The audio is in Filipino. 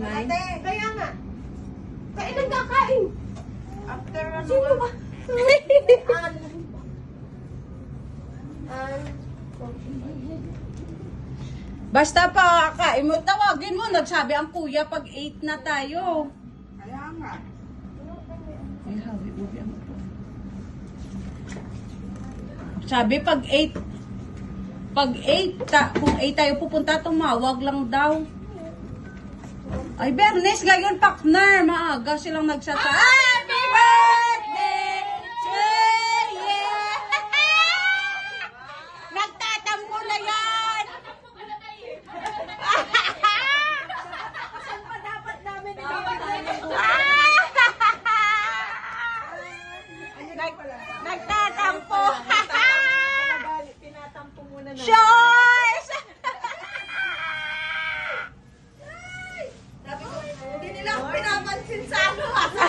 nanay. Kaya nga. Kailan kakain? After ano? Sino ba? Basta pa kain mo, tawagin mo. Nagsabi ang kuya pag 8 na tayo. Kaya nga. Ay, hawi, uwi ang ito. Sabi pag 8, kung 8 tayo pupunta, tumawag lang daw. Ay, Bernes, ngayon, partner. Maaga silang nagsasa. Happy birthday to you! Nagtatampo na yan! Saan pa dapat namin Nagtatampo! Tinatampo muna na. Choice! Sabi ko, hindi nila ako pinapansin sa ano ha.